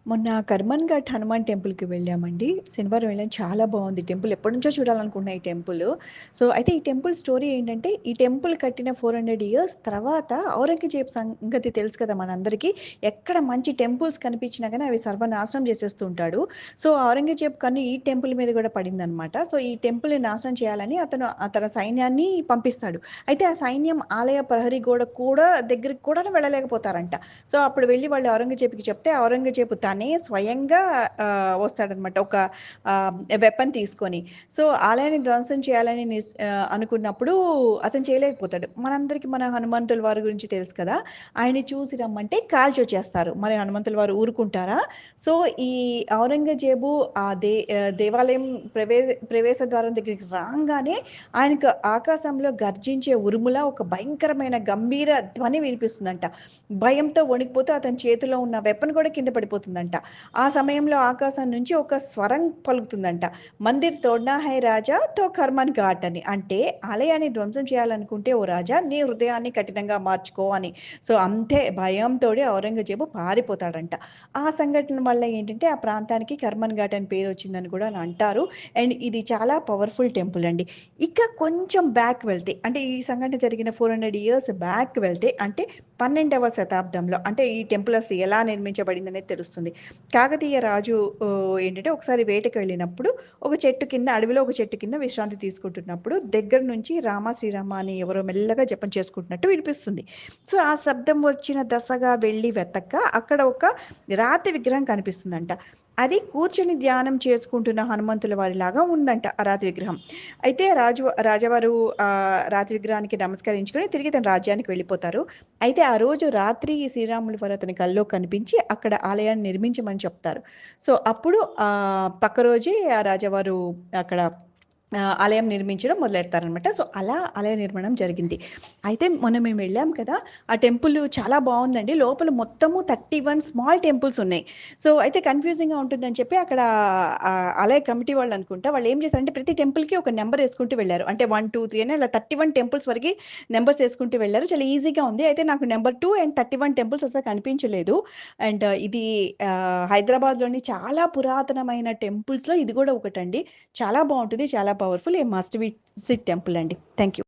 మొన్న కర్మన్ ఘాట్ హనుమాన్ టెంపుల్‌కి వెళ్ళామండి. శనివారం వెళ్ళాం. చాలా బావుంది టెంపుల్. ఎప్పటినుంచో చూడాలనుకున్న ఈ టెంపులు. అయితే ఈ టెంపుల్ స్టోరీ ఏంటంటే, ఈ టెంపుల్ కట్టిన 400 ఇయర్స్ తర్వాత ఔరంగజేబు సంగతి తెలుసు కదా మనందరికీ. ఎక్కడ మంచి టెంపుల్స్ కనిపించినా గాని అవి సర్వనాశనం చేసేస్తూ ఉంటాడు. ఔరంగజేబు కన్ను ఈ టెంపుల్ మీద కూడా పడిందనమాట. ఈ టెంపుల్‌ని నాశనం చేయాలని అతను తన సైన్యాన్ని పంపిస్తాడు. అయితే ఆ సైన్యం ఆలయ ప్రహరీ గోడ కూడా దగ్గరికి కూడా వెళ్ళలేకపోతారంట. అప్పుడు వెళ్లి వాళ్ళు ఔరంగజేబుకి చెప్తే ఔరంగజేబు తనే స్వయంగా వస్తాడనమాట. ఒక వెపన్ తీసుకొని. ఆలయాన్ని ధ్వంసం చేయాలని అనుకున్నప్పుడు అతను చేయలేకపోతాడు. మనందరికి మన హనుమంతుల వారి గురించి తెలుసు కదా! ఆయన్ని చూసి రమ్మంటే కాల్చొచ్చేస్తారు. మరి హనుమంతుల వారు ఊరుకుంటారా? సో, ఈ ఔరంగజేబు దేవాలయం ప్రవేశ ద్వారం దగ్గరికి రాంగానే ఆయనకు ఆకాశంలో గర్జించే ఉరుములా ఒక భయంకరమైన గంభీర ధ్వని వినిపిస్తుందంట. భయంతో వణికిపోతూ అతని చేతిలో ఉన్న వెపన్ కూడా కింద పడిపోతుందంట. ఆ సమయంలో ఆకాశం నుంచి ఒక స్వరం పలుకుతుందంట. మందిర్ తోడ్నా హై రాజా తో కర్మన్ ఘాట్ అని. అంటే ఆలయాన్ని ధ్వంసం చేయాలనుకుంటే ఓ రాజా నీ హృదయాన్ని కఠినంగా మార్చుకో అని. అంతే భయంతోటి ఔరంగజేబు పారిపోతాడంట. ఆ సంఘటన వల్ల ఏంటంటే ఆ ప్రాంతానికి కర్మన్ ఘాట్ అని పేరు వచ్చిందని కూడా అంటారు. అండ్ ఇది చాలా పవర్‌ఫుల్ టెంపుల్ అండి. ఇక కొంచెం బ్యాక్ వెళ్తే అంటే ఈ సంఘటన జరిగిన 400 ఇయర్స్ బ్యాక్ వెళ్తే అంటే 12వ శతాబ్దంలో అంటే ఈ టెంపుల్ అసలు ఎలా నిర్మించబడిందనేది తెలుస్తుంది. కాకతీయ రాజు ఏంటంటే ఒకసారి వేటకి వెళ్ళినప్పుడు అడవిలో ఒక చెట్టు కింద విశ్రాంతి తీసుకుంటున్నప్పుడు దగ్గర నుంచి రామ శ్రీరామ అని ఎవరో మెల్లగా జపం చేసుకుంటున్నట్టు వినిపిస్తుంది. ఆ శబ్దం వచ్చిన దశగా వెళ్ళి వెతక్క అక్కడ ఒక రాతి విగ్రహం కనిపిస్తుందంట. అది కూర్చొని ధ్యానం చేసుకుంటున్న హనుమంతుల వారిలాగా ఉందంట ఆ రాతి విగ్రహం. అయితే రాజావారు రాతి విగ్రహానికి నమస్కరించుకొని తిరిగి తన రాజ్యానికి వెళ్ళిపోతారు. అయితే ఆ రోజు రాత్రి శ్రీరాములు వారు అతని కల్లో కనిపించి అక్కడ ఆలయాన్ని నిర్మించమని చెప్తారు. అప్పుడు పక్క రోజే ఆ రాజావారు అక్కడ ఆలయం నిర్మించడం మొదలెడతారనమాట. అలా ఆలయ నిర్మాణం జరిగింది. అయితే మొన్న మేము వెళ్ళాం కదా! ఆ టెంపుల్ చాలా బావుందండి. లోపల మొత్తము 31 స్మాల్ టెంపుల్స్ ఉన్నాయి. అయితే కన్‌ఫ్యూజింగ్‌గా ఉంటుందని చెప్పి అక్కడ ఆలయ కమిటీ వాళ్ళనుకుంటా వాళ్ళేం చేశారంటే ప్రతి టెంపుల్‌కి ఒక నంబర్ యేసుకుంటూ వెళ్లారు. అంటే 1, 2, 3 అని అలా 31 టెంపుల్స్ వరకి నంబర్స్ యేసుకుంటూ వెళ్లారు. చాలా ఈజీగా ఉంది. అయితే నాకు నంబర్ 2 అండ్ 31 టెంపుల్స్ అసలు కనిపించలేదు. అండ్ ఇది హైదరాబాద్‌లోని చాలా పురాతనమైన టెంపుల్స్‌లో ఇది గూడా ఒకటండి. చాలా బావుంటది. చాలా powerful. A must visit temple అండి. Thank you.